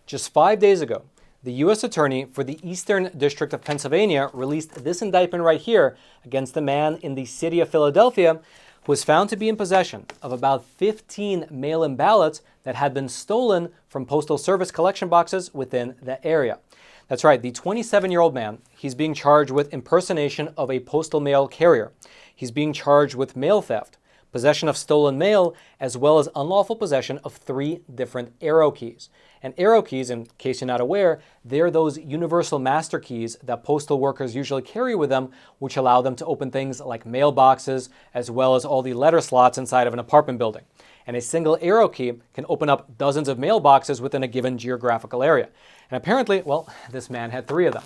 Just 5 days ago, the U.S. Attorney for the Eastern District of Pennsylvania released this indictment right here against a man in the city of Philadelphia who was found to be in possession of about 15 mail-in ballots that had been stolen from Postal Service collection boxes within the area. That's right, the 27-year-old man, he's being charged with impersonation of a postal mail carrier. He's being charged with mail theft, possession of stolen mail, as well as unlawful possession of 3 different arrow keys. And arrow keys, in case you're not aware, they're those universal master keys that postal workers usually carry with them, which allow them to open things like mailboxes, as well as all the letter slots inside of an apartment building. And a single arrow key can open up dozens of mailboxes within a given geographical area. And apparently, well, this man had 3 of them.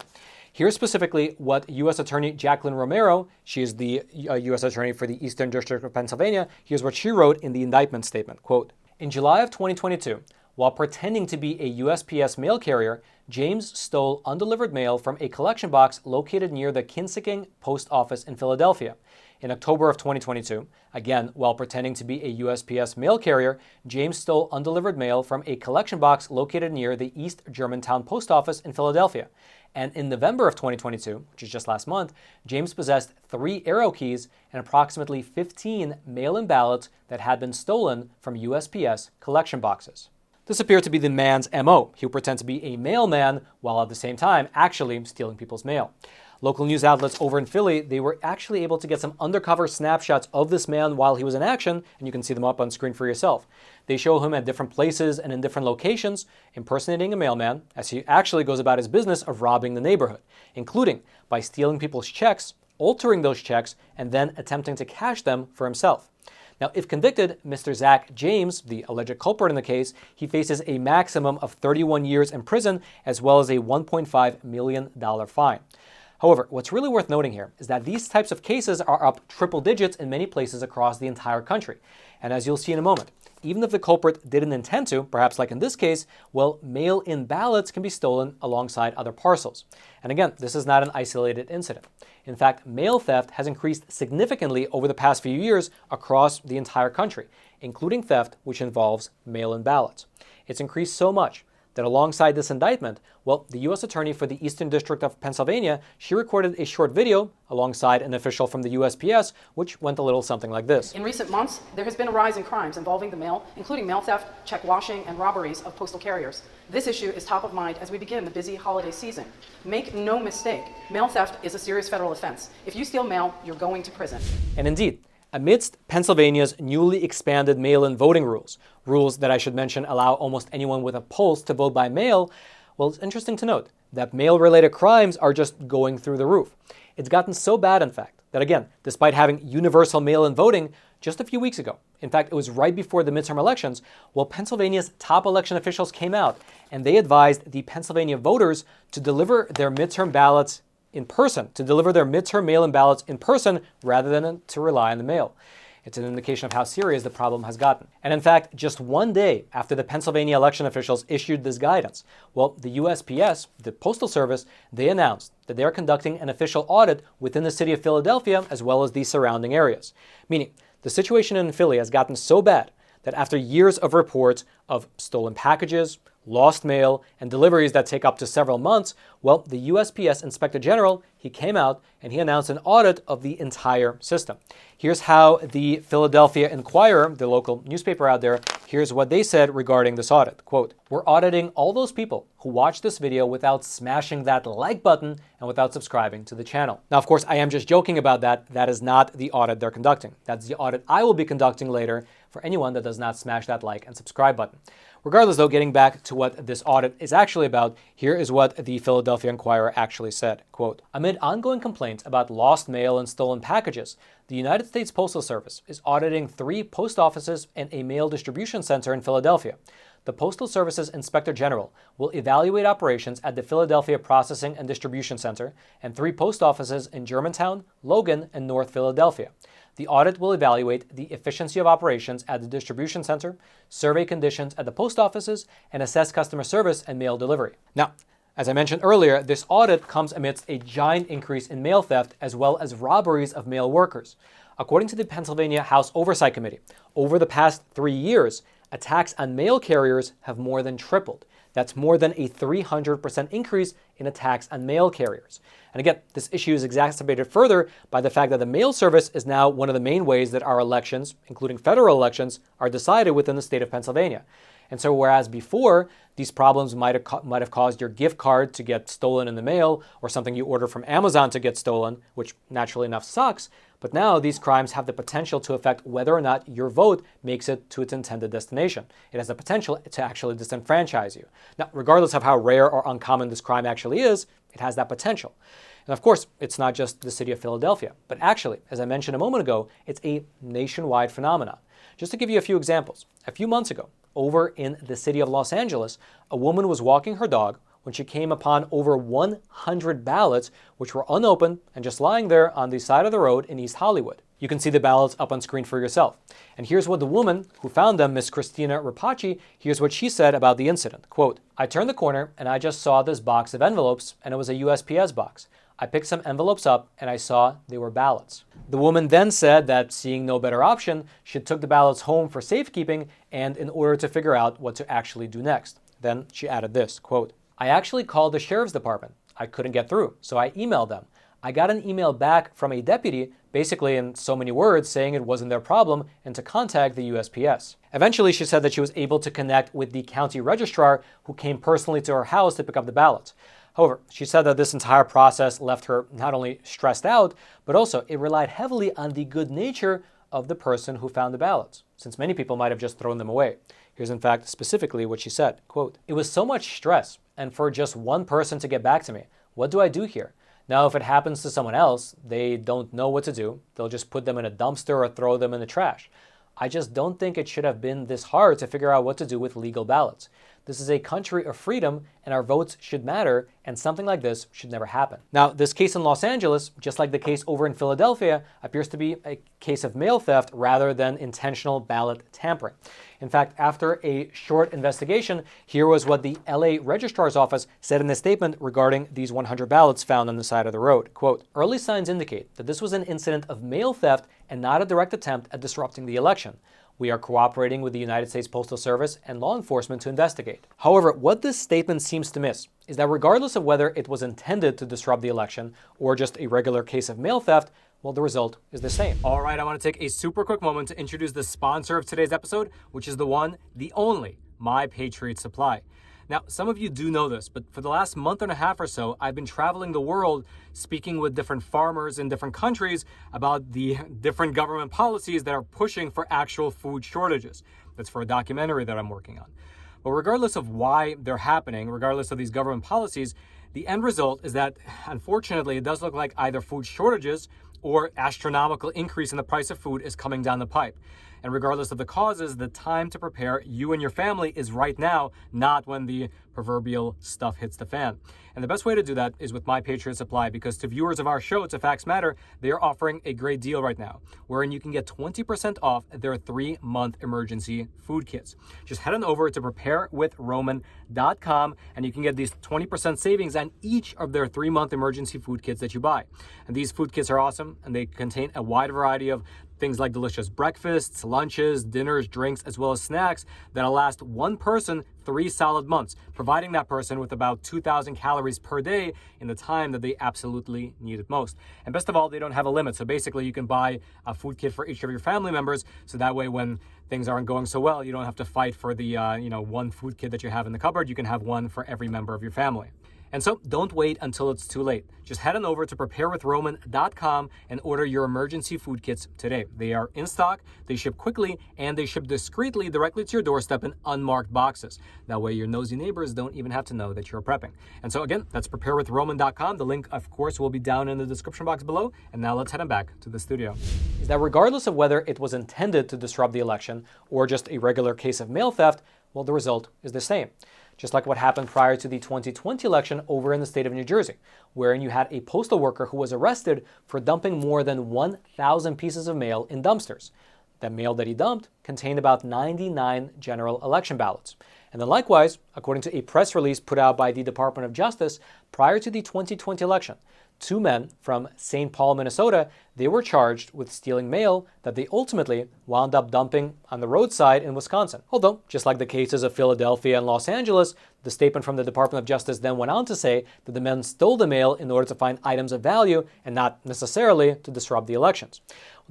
Here's specifically what U.S. Attorney Jacqueline Romero, she is the U.S. Attorney for the Eastern District of Pennsylvania, here's what she wrote in the indictment statement, quote, "In July of 2022, while pretending to be a USPS mail carrier, James stole undelivered mail from a collection box located near the Kinsiking Post Office in Philadelphia. In October of 2022, again, while pretending to be a USPS mail carrier, James stole undelivered mail from a collection box located near the East Germantown Post Office in Philadelphia. And in November of 2022, which is just last month, James possessed 3 arrow keys and approximately 15 mail-in ballots that had been stolen from USPS collection boxes." This appeared to be the man's MO. He would pretend to be a mailman while at the same time actually stealing people's mail. Local news outlets over in Philly, they were actually able to get some undercover snapshots of this man while he was in action, and you can see them up on screen for yourself. They show him at different places and in different locations, impersonating a mailman as he actually goes about his business of robbing the neighborhood, including by stealing people's checks, altering those checks, and then attempting to cash them for himself. Now, if convicted, Mr. Zach James, the alleged culprit in the case, he faces a maximum of 31 years in prison as well as a $1.5 million fine. However, what's really worth noting here is that these types of cases are up triple digits in many places across the entire country. And as you'll see in a moment, even if the culprit didn't intend to, perhaps like in this case, well, mail-in ballots can be stolen alongside other parcels. And again, this is not an isolated incident. In fact, mail theft has increased significantly over the past few years across the entire country, including theft which involves mail-in ballots. It's increased so much that alongside this indictment, well, the U.S. Attorney for the Eastern District of Pennsylvania, she recorded a short video alongside an official from the USPS, which went a little something like this. "In recent months, there has been a rise in crimes involving the mail, including mail theft, check washing, and robberies of postal carriers. This issue is top of mind as we begin the busy holiday season. Make no mistake, mail theft is a serious federal offense. If you steal mail, you're going to prison." And indeed, amidst Pennsylvania's newly expanded mail-in voting rules that I should mention allow almost anyone with a pulse to vote by mail, well, it's interesting to note that mail-related crimes are just going through the roof. It's gotten so bad, in fact, that again, despite having universal mail-in voting just a few weeks ago, in fact, it was right before the midterm elections, well, Pennsylvania's top election officials came out and they advised the Pennsylvania voters to deliver their midterm ballots in person, to deliver their midterm mail-in ballots in person rather than to rely on the mail. It's an indication of how serious the problem has gotten. And in fact, just 1 day after the Pennsylvania election officials issued this guidance, well, the USPS, the Postal Service, they announced that they are conducting an official audit within the city of Philadelphia as well as the surrounding areas. Meaning, the situation in Philly has gotten so bad that after years of reports of stolen packages, lost mail, and deliveries that take up to several months, well, the USPS Inspector General, he came out and he announced an audit of the entire system. Here's how the Philadelphia Inquirer, the local newspaper out there, here's what they said regarding this audit. Quote, "We're auditing all those people who watched this video without smashing that like button and without subscribing to the channel." Now, of course, I am just joking about that. That is not the audit they're conducting. That's the audit I will be conducting later for anyone that does not smash that like and subscribe button. Regardless, though, getting back to what this audit is actually about, here is what the Philadelphia Inquirer actually said. Quote, "Amid ongoing complaints about lost mail and stolen packages, the United States Postal Service is auditing 3 post offices and a mail distribution center in Philadelphia. The Postal Service's Inspector General will evaluate operations at the Philadelphia Processing and Distribution Center and 3 post offices in Germantown, Logan, and North Philadelphia. The audit will evaluate the efficiency of operations at the distribution center, survey conditions at the post offices, and assess customer service and mail delivery." Now, as I mentioned earlier, this audit comes amidst a giant increase in mail theft as well as robberies of mail workers. According to the Pennsylvania House Oversight Committee, over the past 3 years, attacks on mail carriers have more than tripled. That's more than a 300% increase in attacks on mail carriers. And again, this issue is exacerbated further by the fact that the mail service is now one of the main ways that our elections, including federal elections, are decided within the state of Pennsylvania. And so whereas before, these problems might have caused your gift card to get stolen in the mail, or something you order from Amazon to get stolen, which naturally enough sucks, but now these crimes have the potential to affect whether or not your vote makes it to its intended destination. It has the potential to actually disenfranchise you. Now, regardless of how rare or uncommon this crime actually is, it has that potential. And of course, it's not just the city of Philadelphia, but actually, as I mentioned a moment ago, it's a nationwide phenomenon. Just to give you a few examples, a few months ago, over in the city of Los Angeles, a woman was walking her dog when she came upon over 100 ballots which were unopened and just lying there on the side of the road in East Hollywood. You can see the ballots up on screen for yourself. And here's what the woman who found them, Miss Christina Rapace, here's what she said about the incident. Quote, "I turned the corner and I just saw this box of envelopes, and it was a USPS box. I picked some envelopes up and I saw they were ballots." The woman then said that seeing no better option, she took the ballots home for safekeeping and in order to figure out what to actually do next. Then she added this, quote, "I actually called the sheriff's department. I couldn't get through, so I emailed them. I got an email back from a deputy, basically in so many words saying it wasn't their problem and to contact the USPS. Eventually, she said that she was able to connect with the county registrar who came personally to her house to pick up the ballots. However, she said that this entire process left her not only stressed out, but also it relied heavily on the good nature of the person who found the ballots, since many people might have just thrown them away. Here's in fact specifically what she said, quote, "It was so much stress, and for just one person to get back to me. What do I do here? Now, if it happens to someone else, they don't know what to do. They'll just put them in a dumpster or throw them in the trash. I just don't think it should have been this hard to figure out what to do with legal ballots. This is a country of freedom, and our votes should matter, and something like this should never happen." Now, this case in Los Angeles, just like the case over in Philadelphia, appears to be a case of mail theft rather than intentional ballot tampering. In fact, after a short investigation, here was what the LA Registrar's Office said in a statement regarding these 100 ballots found on the side of the road. Quote, "Early signs indicate that this was an incident of mail theft and not a direct attempt at disrupting the election. We are cooperating with the United States Postal Service and law enforcement to investigate." However, what this statement seems to miss is that regardless of whether it was intended to disrupt the election or just a regular case of mail theft, well, the result is the same. All right, I want to take a super quick moment to introduce the sponsor of today's episode, which is the one, the only, My Patriot Supply. Now, some of you do know this, but for the last month and a half or so, I've been traveling the world speaking with different farmers in different countries about the different government policies that are pushing for actual food shortages. That's for a documentary that I'm working on. But regardless of why they're happening, regardless of these government policies, the end result is that, unfortunately, it does look like either food shortages or astronomical increase in the price of food is coming down the pipe. And regardless of the causes, the time to prepare you and your family is right now, not when the proverbial stuff hits the fan. And the best way to do that is with My Patriot Supply, because to viewers of our show, To Facts Matter, they are offering a great deal right now, wherein you can get 20% off their 3-month emergency food kits. Just head on over to preparewithroman.com and you can get these 20% savings on each of their 3-month emergency food kits that you buy. And these food kits are awesome, and they contain a wide variety of things like delicious breakfasts, lunches, dinners, drinks, as well as snacks that'll last one person 3 solid months, providing that person with about 2,000 calories per day in the time that they absolutely need it most. And best of all, they don't have a limit. So basically, you can buy a food kit for each of your family members. So that way, when things aren't going so well, you don't have to fight for the one food kit that you have in the cupboard. You can have one for every member of your family. And so don't wait until it's too late. Just head on over to preparewithroman.com and order your emergency food kits today. They are in stock, they ship quickly, and they ship discreetly directly to your doorstep in unmarked boxes. That way your nosy neighbors don't even have to know that you're prepping. And so again, that's preparewithroman.com. The link, of course, will be down in the description box below. And now let's head on back to the studio. Is that regardless of whether it was intended to disrupt the election or just a regular case of mail theft, well, the result is the same. Just like what happened prior to the 2020 election over in the state of New Jersey, wherein you had a postal worker who was arrested for dumping more than 1,000 pieces of mail in dumpsters. That mail that he dumped contained about 99 general election ballots. And then likewise, according to a press release put out by the Department of Justice, prior to the 2020 election, 2 men from St. Paul, Minnesota, they were charged with stealing mail that they ultimately wound up dumping on the roadside in Wisconsin. Although, just like the cases of Philadelphia and Los Angeles, The statement from the Department of Justice then went on to say that the men stole the mail in order to find items of value and not necessarily to disrupt the elections.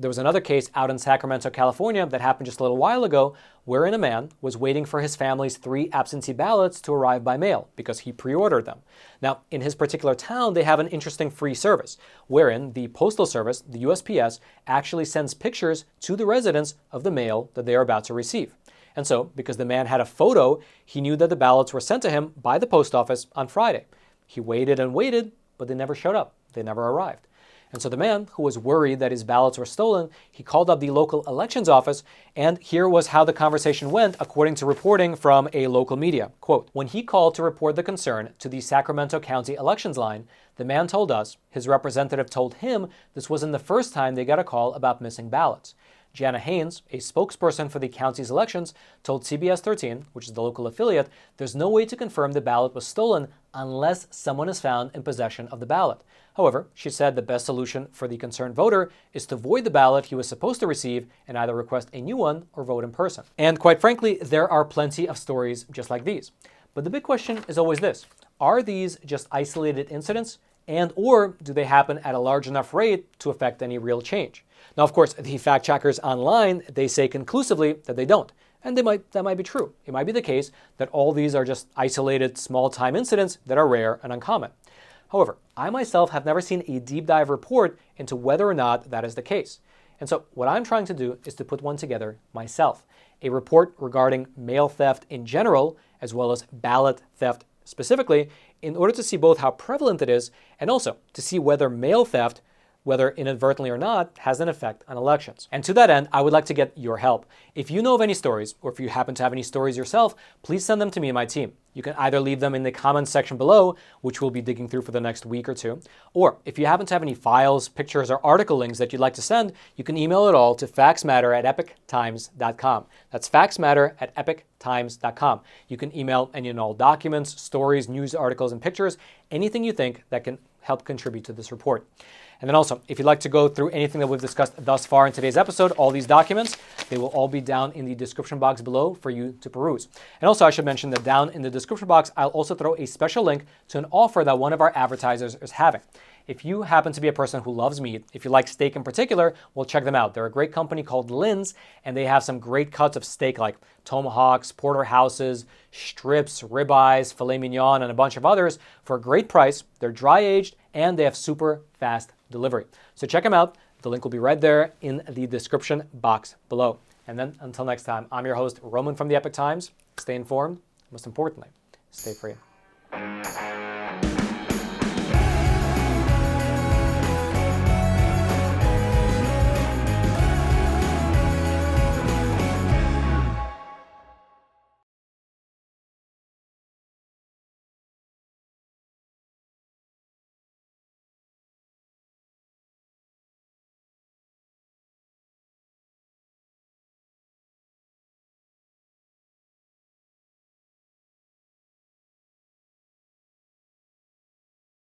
There was another case out in Sacramento, California that happened just a little while ago wherein a man was waiting for his family's 3 absentee ballots to arrive by mail because he pre-ordered them. Now, in his particular town, they have an interesting free service wherein the Postal Service, the USPS, actually sends pictures to the residents of the mail that they are about to receive. And so, because the man had a photo, he knew that the ballots were sent to him by the post office on Friday. He waited and waited, but they never showed up. They never arrived. And so the man, who was worried that his ballots were stolen, he called up the local elections office, and here was how the conversation went according to reporting from a local media. Quote, "When he called to report the concern to the Sacramento County elections line, the man told us his representative told him this wasn't the first time they got a call about missing ballots. Jana Haynes, a spokesperson for the county's elections, told CBS 13, which is the local affiliate, there's no way to confirm the ballot was stolen unless someone is found in possession of the ballot. However, she said the best solution for the concerned voter is to void the ballot he was supposed to receive and either request a new one or vote in person." And quite frankly, there are plenty of stories just like these. But the big question is always this: are these just isolated incidents, and or do they happen at a large enough rate to affect any real change? Now, of course, the fact checkers online, they say conclusively that they don't. And that might be true. It might be the case that all these are just isolated small-time incidents that are rare and uncommon. However, I myself have never seen a deep dive report into whether or not that is the case. And so what I'm trying to do is to put one together myself. A report regarding mail theft in general, as well as ballot theft specifically, in order to see both how prevalent it is and also to see whether mail theft, whether inadvertently or not, has an effect on elections. And to that end, I would like to get your help. If you know of any stories, or if you happen to have any stories yourself, please send them to me and my team. You can either leave them in the comments section below, which we'll be digging through for the next week or two, or if you happen to have any files, pictures, or article links that you'd like to send, you can email it all to factsmatter@epochtimes.com. That's factsmatter@epochtimes.com. You can email any and all documents, stories, news articles, and pictures, anything you think that can help contribute to this report. And then also, if you'd like to go through anything that we've discussed thus far in today's episode, all these documents, they will all be down in the description box below for you to peruse. And also, I should mention that down in the description box, I'll also throw a special link to an offer that one of our advertisers is having. If you happen to be a person who loves meat, if you like steak in particular, well, check them out. They're a great company called Lynn's, and they have some great cuts of steak like tomahawks, porterhouses, strips, ribeyes, filet mignon, and a bunch of others for a great price. They're dry aged, and they have super fast delivery. So check them out. The link will be right there in the description box below. And then until next time, I'm your host, Roman from the Epoch Times. Stay informed. Most importantly, stay free.